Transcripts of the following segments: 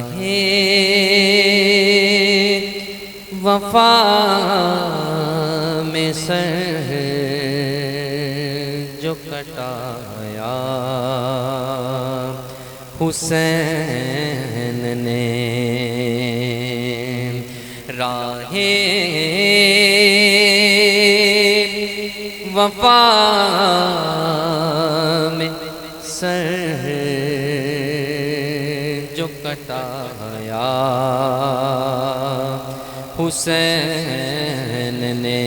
ہے وفا میں سر جو کٹایا حسین نے راہ وفا میں سر جو کٹایا حسین نے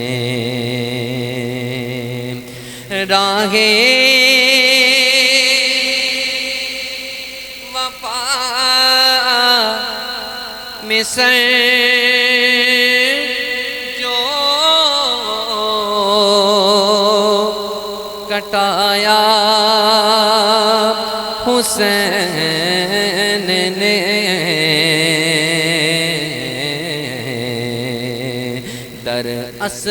راہ وفا میں سر جو کٹایا حسین نے در اصل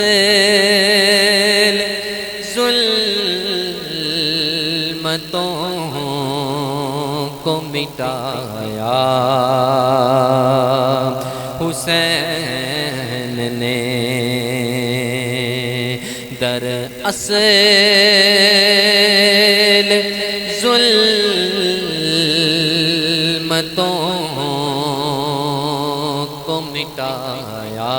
ظلمتوں کو مٹایا حسین نے در اصل ظلمتوں کو مٹایا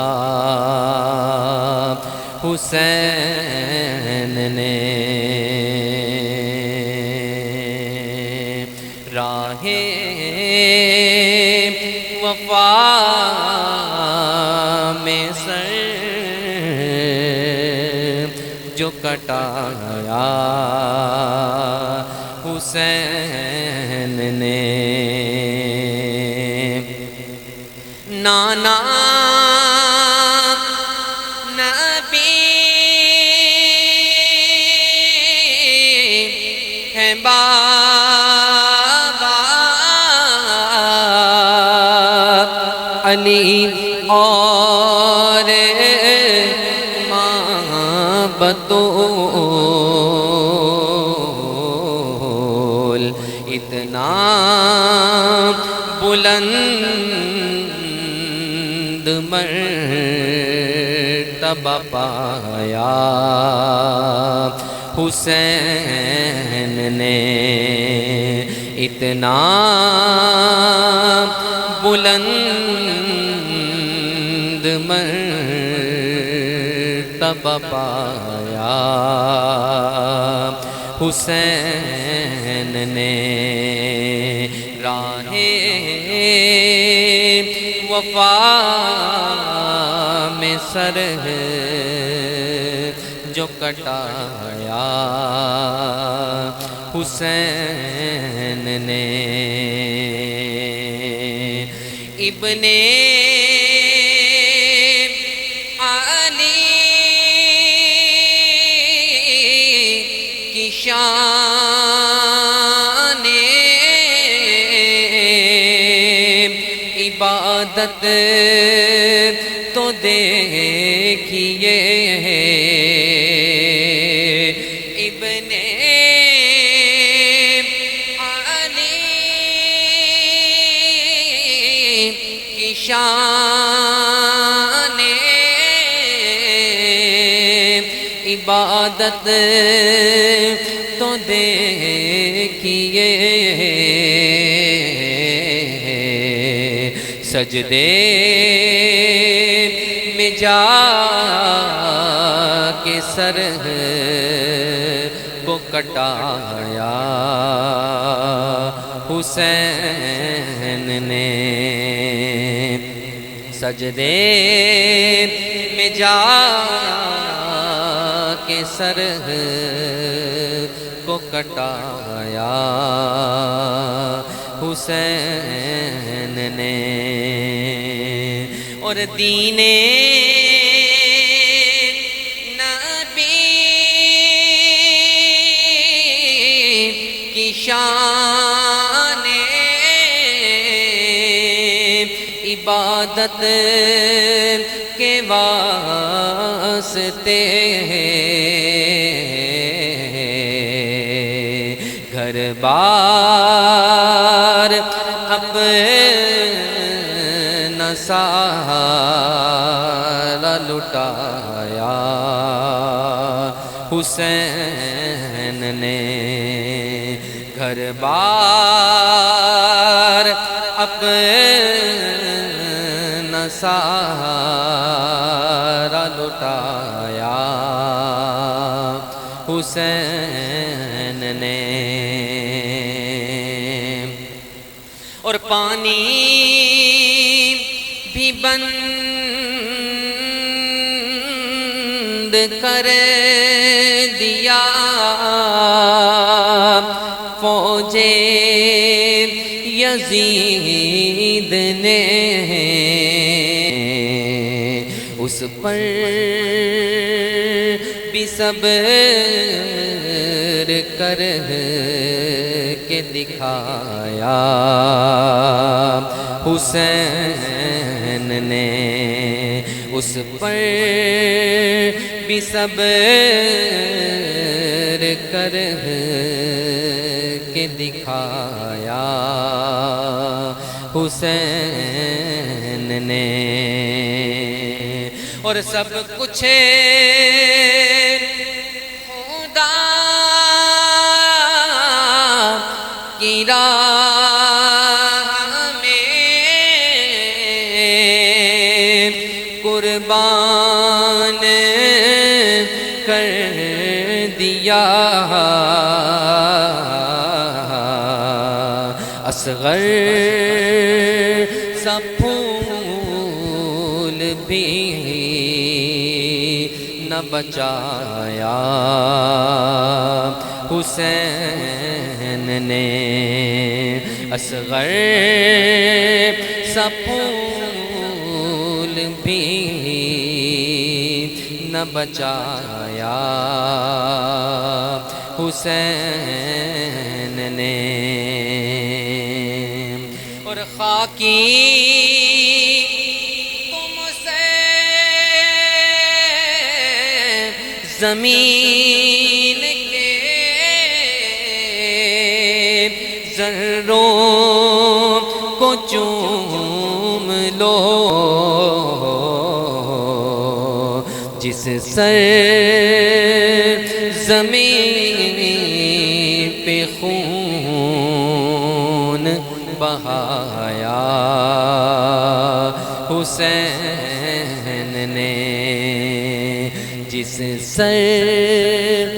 حسین نے راہ وفا میں سر جو کٹایا حسین نے نانا نبی ہے بابا علی اور ماں بطول اتنا بلند مرتبہ پایا حسین نے اتنا بلند مرتبہ پایا حسین نے راہ وفا میں سر جو کٹایا حسین نے ابن علی کی شان عبادت تو دیکھیے ابن علی کی شان عبادت تو دیکھیے سجدے میں جا کے سر کو کٹایا حسین نے سجدے میں جا کے سر کو کٹایا حسین نے اور دین نبی کی شان عبادت کے واسطے گھر بار اپنے سارا لٹایا، حسین نے گھر بار اپنا سارا لٹایا، حسین نے۔ اور پانی بھی بند کر دیا فوج یزید نے، اس پر بھی صبر کر کے دکھایا، حسین نے اس پر بھی صبر کر کے دکھایا، حسین نے۔ اور سب کچھ خدا کی راہ میں قربان کر دیا، اصغر سا پھول بھی نہ بچایا، حسین نے اصغر سا پھول بھی نہ بچایا، حسین نے۔ اور خاکی تم سے زمین کے ذروں کو چوم لو، جس سر زمین پہ خون بہایا، حسین نے جس سر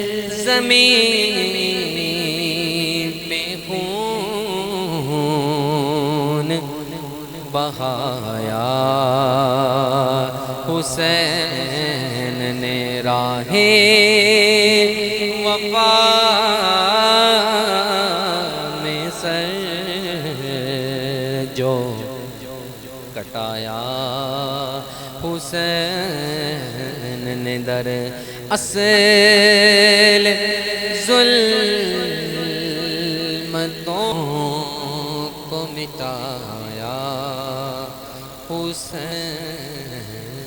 زمین پہ خون بہایا، حسین نے راہ وفا میں سر جو کٹایا، حسین نے در اصل ظلمتوں کو مٹایا، حسین